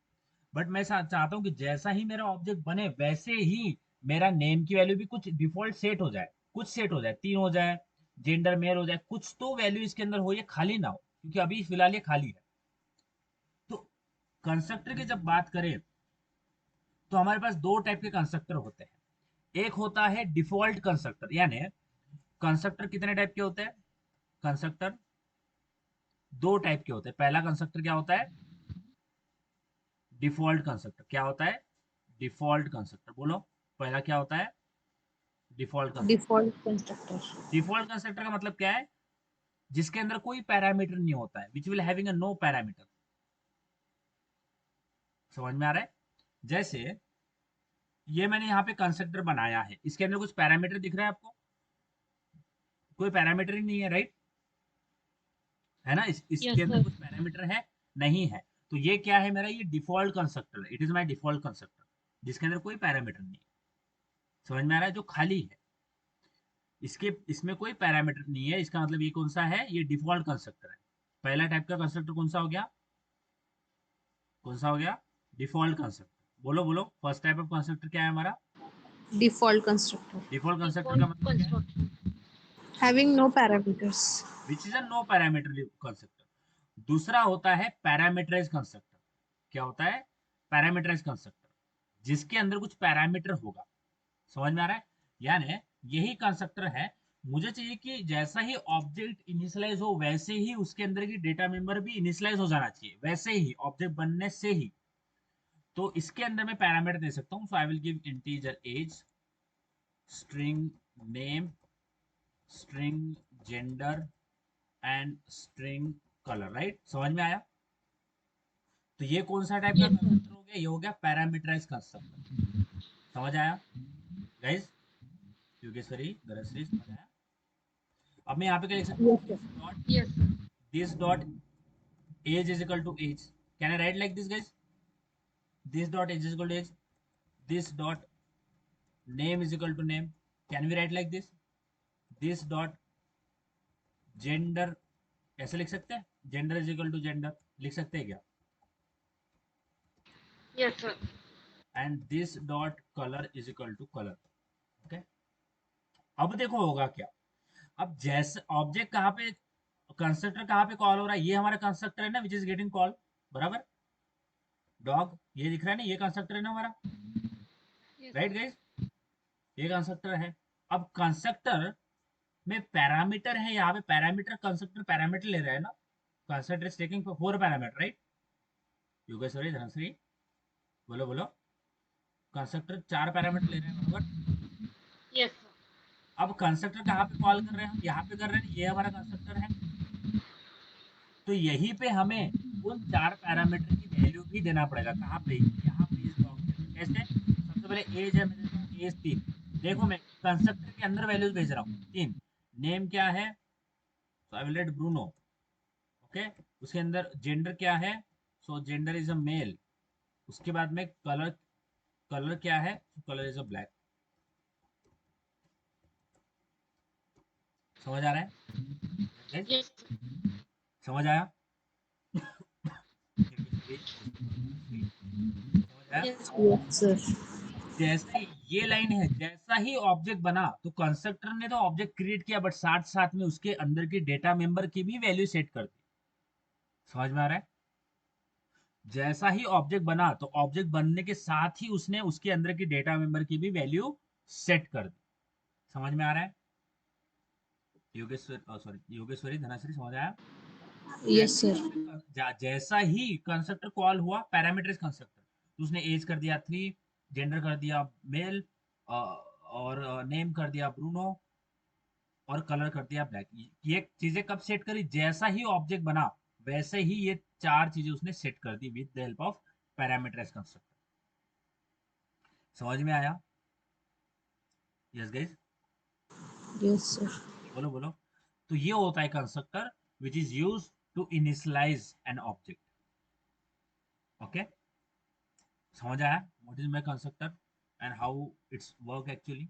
बट मैं चाहता हूँ कि जैसा ही मेरा ऑब्जेक्ट बने वैसे ही मेरा नेम की वैल्यू भी कुछ डिफॉल्ट सेट हो जाए, कुछ सेट हो जाए, 3 हो जाए, जेंडर मेल हो जाए, कुछ तो वैल्यू इसके अंदर हो, ये खाली ना हो, क्योंकि अभी फिलहाल ये खाली है। तो कंस्ट्रक्टर की जब बात करें तो हमारे पास दो टाइप के कंस्ट्रक्टर होते हैं। एक होता है डिफॉल्ट कंस्ट्रक्टर, यानी कंस्ट्रक्टर कितने टाइप के होते हैं? कंस्ट्रक्टर दो टाइप के होते हैं। पहला कंस्ट्रक्टर क्या होता है? Default constructor. क्या होता है? Default constructor. बोलो पहला क्या होता है? Default constructor. Default constructor. Default constructor का मतलब क्या है? जिसके अंदर कोई पैरामीटर नहीं होता है, which will having a no parameter. समझ में आ रहा है? जैसे ये मैंने यहाँ पे कंस्ट्रक्टर बनाया है, इसके अंदर कुछ पैरामीटर दिख रहा है आपको? कोई पैरामीटर ही नहीं है, राइट? है ना? इसके Yes, अंदर sir. कुछ पैरामीटर है? नहीं है। तो ये क्या है मेरा? ये डिफॉल्ट कंस्ट्रक्टर है। It is my default constructor, जिसके अंदर कोई पैरामीटर नहीं है। समझ में आ रहा है? जो खाली है, इसमें कोई पैरामीटर नहीं है। इसका मतलब ये कौन सा है? ये डिफॉल्ट कंस्ट्रक्टर है। पहला टाइप का कंस्ट्रक्टर कौन सा हो गया? कौन सा हो गया? Default constructor. बोलो बोलो, फर्स्ट टाइप ऑफ कंस्ट्रक्टर क्या है हमारा? Default constructor. डिफॉल्ट कंस्ट्रक्टर का Default मतलब क्या है? construction. Having no parameters. Which is a no parameter constructor. दूसरा होता है पैरामीटराइज कंस्ट्रक्टर। क्या होता है? पैरामीटराइज कंस्ट्रक्टर, जिसके अंदर कुछ पैरामीटर होगा। समझ में आ रहा है? यानी यही कंस्ट्रक्टर है। मुझे चाहिए कि जैसा ही ऑब्जेक्ट इनिशियलाइज हो वैसे ही उसके अंदर की डेटा मेंबर भी इनिशियलाइज हो जाना चाहिए, वैसे ही ऑब्जेक्ट बनने से ही। तो इसके अंदर मैं पैरामीटर दे सकता हूँ। So I will give integer age, string name, string gender and string colour. Right? समझ में आया? तो ये कौन सा टाइप का Yes, sir. कंस्ट्रक्टर हो गया? ये हो गया पैरामीटराइज कंस्ट्रक्टर। समझ आया गाइस? योगेश्वरी, धनश्री, समझ आया? अब मैं यहाँ पे क्या लिख सकता हूँ? Yes sir. Yes, sir. This dot age is equal to age. Can I write like this, guys? This dot age is equal to age. This dot name is equal to name. Can we write like this? This dot gender, ऐसे लिख सकते हैं? Gender is equal to gender लिख सकते हैं क्या? Yes, sir. And this dot color is equal to color. Okay? अब देखो होगा क्या? अब जैसे ऑब्जेक्ट कहाँ पे, कंस्ट्रक्टर कहाँ पे कॉल हो रहा है? ये हमारा कंस्ट्रक्टर है ना, विच इज गेटिंग कॉल। बराबर? डॉग ये दिख रहा है ना, ये कंस्ट्रक्टर है ना हमारा। Yes, right sir. गाइस? ये कंस्ट्रक्टर है। अब कंस्ट्रक्टर में पैरामीटर है, यहाँ पे पैरामीटर, कंस्ट्रक्टर पैरामीटर ले रहा है ना। Constructor is taking four parameter, right? Yogeshwari, Dhanashree, बोलो बोलो। कंस्ट्रक्टर चार पैरामीटर ले रहे हैं, बराबर? Yes, sir. अब कंस्ट्रक्टर कहाँ पे कॉल कर रहे हैं? हम यहाँ पे कर रहे हैं, ये हमारा कंस्ट्रक्टर है। तो यहीं पे हमें उन चार पैरामीटर की वैल्यू भी देना पड़ेगा। कहाँ पे? यहाँ पे इस ब्लॉक के अंदर। कैसे? सबसे पहले एज है, मैं देता हूँ एज 3। देखो मैं कंस्ट्रक्टर के अंदर वैल्यूज भेज रहा हूँ 3। नेम क्या है? तो I will write Bruno. Okay? उसके अंदर जेंडर क्या है? So gender is a male. उसके बाद में कलर, कलर क्या है? Colour is a black. समझ आ रहा है? Yes, guys? Yes, sir. समझ आया? समझ आया? Yes, sir. Yes sir. अब जैसे ही ये लाइन है, जैसा ही ऑब्जेक्ट बना तो कंस्ट्रक्टर ने तो ऑब्जेक्ट क्रिएट किया, बट साथ साथ में उसके अंदर के डेटा मेंबर की भी वैल्यू सेट कर दी। समझ में आ रहा है? जैसा ही ऑब्जेक्ट बना तो ऑब्जेक्ट बनने के साथ ही उसने उसके अंदर की डेटा मेंबर की भी वैल्यू सेट कर दी। समझ में आ रहा है? योगेश्वर, सॉरी योगेश्वरी, धनाश्री, समझ आया? यस जैसा ही सर। हमें जैसा ही कंस्ट्रक्टर कॉल हुआ, पैरामीटर्स कंस्ट्रक्टर, तो उसने एज कर दिया 3, जेंडर कर दिया मेल, और नेम कर दिया ब्रूनो, और कलर कर दिया ब्लैक। ये चीजें कब सेट करी? जैसा ही ऑब्जेक्ट बना वैसे ही ये चार चीजें उसने सेट कर दी with the help of parameterize constructor. समझ में आया? Yes guys? Yes sir. बोलो बोलो। तो ये होता है constructor which is use to initialize an object. Okay? समझ आया what is my constructor and how it's work actually?